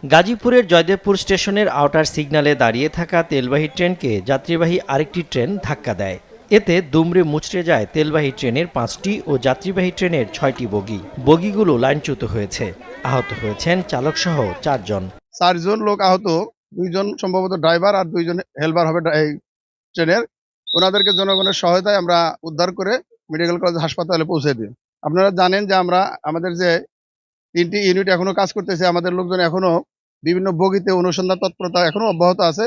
গাজীপুরের জয়দেবপুর স্টেশনের আউটার সিগন্যালে দাঁড়িয়ে থাকা তেলবাহী ট্রেনকে যাত্রীবাহী আরেকটি ট্রেন ধাক্কা দেয়। এতে দুমড়ে মুচড়ে যায় তেলবাহী ট্রেনের 5টি ও যাত্রীবাহী ট্রেনের 6টি বগি। বগিগুলো লাইনচ্যুত হয়েছে। আহত হয়েছেন চালকসহ 4 জন। 4 জন লোক আহত, 2 জন সম্ভবত ড্রাইভার আর 2 জন হেলপার হবে এই ট্রেনের। ওনাদেরকে জনগণের সহায়তায় আমরা উদ্ধার করে মেডিকেল কলেজ হাসপাতালে পৌঁছে দিই। আপনারা জানেন যে আমাদের যে 3টি ইউনিট এখনো কাজ করতেছে, আমাদের লোকজন এখনো বিভিন্ন বগিতে অনুসন্ধান তৎপরতা এখনো অব্যাহত আছে।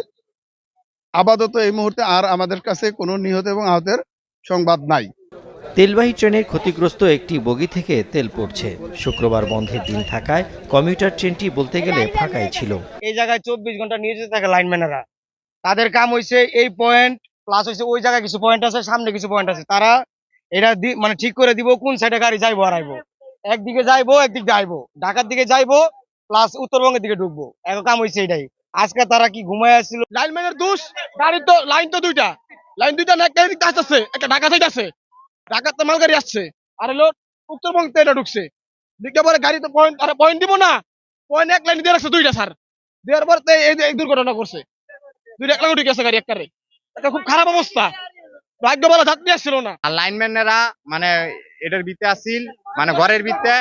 আপাতত এই মুহূর্তে আর আমাদের কাছে কোনো নিহত এবং আহতের সংবাদ নাই। তেলবাহী ট্রেনের ক্ষতিগ্রস্ত একটি বগি থেকে তেল পড়ছে। শুক্রবার বন্ধের দিন থাকায় কমিউটার ট্রেনটি বলতে গেলে ফাঁকাই ছিল। এই জায়গায় 24 ঘন্টা নিয়োজিত থাকে লাইনম্যানেরা। তাদের কাম হইছে এই পয়েন্ট প্লাস হইছে ওই জায়গায় কিছু পয়েন্ট আছে, সামনে কিছু পয়েন্ট আছে। তারা এটা মানে ঠিক করে দিব কোন সাইডে গাড়ি যাইবো আর আইবো। একদিকে যাইবো, একদিকে আইবো, ঢাকার দিকে যাইবো প্লাস উত্তরবঙ্গের দিকে ঢুকবো। এক কাম হইছে এটাই। আজকে তারা কি ঘুমায় আসছিল? লাইনম্যানের দোষ। গাড়ির তো লাইন তো দুইটা, না, একটা এদিকে আসছে, একটা ঢাকা সাইড আছে, ঢাকাতে মাল গাড়ি আসছে, আর হলো উত্তরবঙ্গ থেকে এটা ঢুকছে। দিকে পরে গাড়ি তো পয়েন্ট দিব না, পয়েন্ট এক লাইন দিয়ে রাখছে দুইটা স্যার, দেওয়ার পর এই দুর্ঘটনা করছে। দুইটা এক লাইন উঠে গেছে গাড়ি একবারে। এটা খুব খারাপ অবস্থা, ভাগ্য বলা যাত্রী আসছিল না। আর লাইনম্যানেরা মানে এটার ভিতরে আসছিল, মানে ঘরের ভিতরে,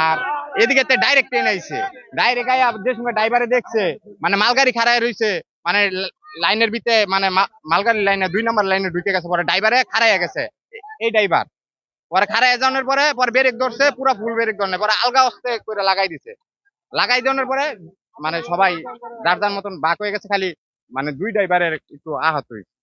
আর এদিকে ডাইরেক্ট ট্রেন আইছে। ডাইরেক্ট আই যে সঙ্গে ড্রাইভারে দেখছে মানে মালগাড়ি খাড়ায় রইছে, মানে লাইনের ভিতরে, মানে মালগাড়ি লাইনে 2 নম্বর লাইনে ঢুকে গেছে। পরে ড্রাইভারে খাড়াইয়া গেছে, এই ড্রাইভার পরে খাড়াইয়া যাওয়ার পরে ব্রেক ধরছে, পুরো ফুল ব্রেক ধরনে পরে আলগা হস্তে করে লাগাই দিছে। লাগাই দেওয়ার পরে মানে সবাই যার মতন বাক হয়ে গেছে, খালি মানে 2 ড্রাইভারের একটু আহত হয়েছে।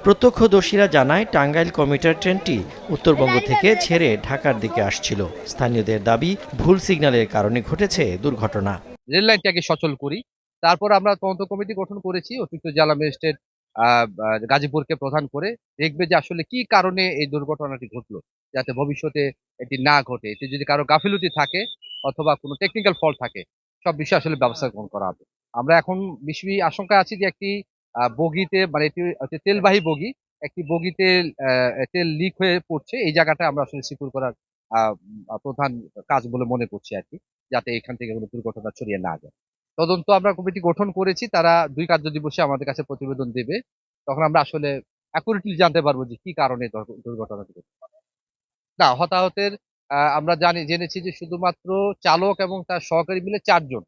প্রত্যক্ষদর্শীরা জানায় টাঙ্গাইল কমিউটার ট্রেনটি উত্তরবঙ্গ থেকে ছেড়ে ঢাকার দিকে আসছিল। স্থানীয়দের দাবি ভুল সিগন্যালের কারণে ঘটেছে দুর্ঘটনা। রেল লাইনটাকে সচল করি, তারপর আমরা তদন্ত কমিটি গঠন করেছি। অতিরিক্ত জেলা ম্যাজিস্ট্রেট গাজীপুরকে প্রধান করে দেখবে যে আসলে কি কারণে এই দুর্ঘটনাটি ঘটলো, যাতে ভবিষ্যতে এটি না ঘটে। এতে যদি কারো গাফিলতি থাকে অথবা কোনো টেকনিক্যাল ফল্ট থাকে, সব বিষয়ে আসলে ব্যবস্থা গ্রহণ করা হবে। আমরা এখন বেশি আশঙ্কা আছি যে একটি বগিতে, মানে এটি হচ্ছে তেলবাহী বগি, একটি বগিতে তেল লিক হয়ে পড়ছে। এই জায়গাটা আমরা আসলে সিকিউর করার প্রধান কাজ বলে মনে করছি আর কি, যাতে এখান থেকে কোনো দুর্ঘটনা ছড়িয়ে না যায়। তদন্ত আমরা কমিটি গঠন করেছি, তারা 2 কার্য দিবসে আমাদের কাছে প্রতিবেদন দেবে। তখন আমরা আসলে অ্যাকুরেটলি জানতে পারবো যে কি কারণে দুর্ঘটনাটি ঘটেছে। না, হতাহতের আমরা জেনেছি যে শুধুমাত্র চালক এবং তার সহকারী মিলে 4 জন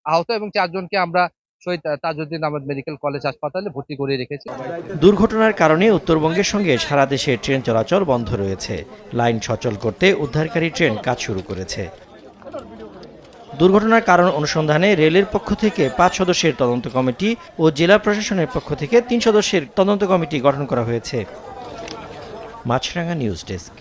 আহত, এবং 4 জনকে আমরা শহীদ তাজউদ্দিন আহমেদ মেডিকেল কলেজ হাসপাতালে ভর্তি করে রেখেছি। দুর্ঘটনার কারণে উত্তরবঙ্গের সঙ্গে সারা দেশে ট্রেন চলাচল বন্ধ রয়েছে। লাইন সচল করতে উদ্ধারকারী ট্রেন কাজ শুরু করেছে। দুর্ঘটনার কারণ অনুসন্ধানে রেলের পক্ষ থেকে 5 সদস্যের তদন্ত কমিটি ও জেলা প্রশাসনের পক্ষ থেকে 3 সদস্যের তদন্ত কমিটি গঠন করা হয়েছে। মাছরাঙা নিউজ ডেস্ক।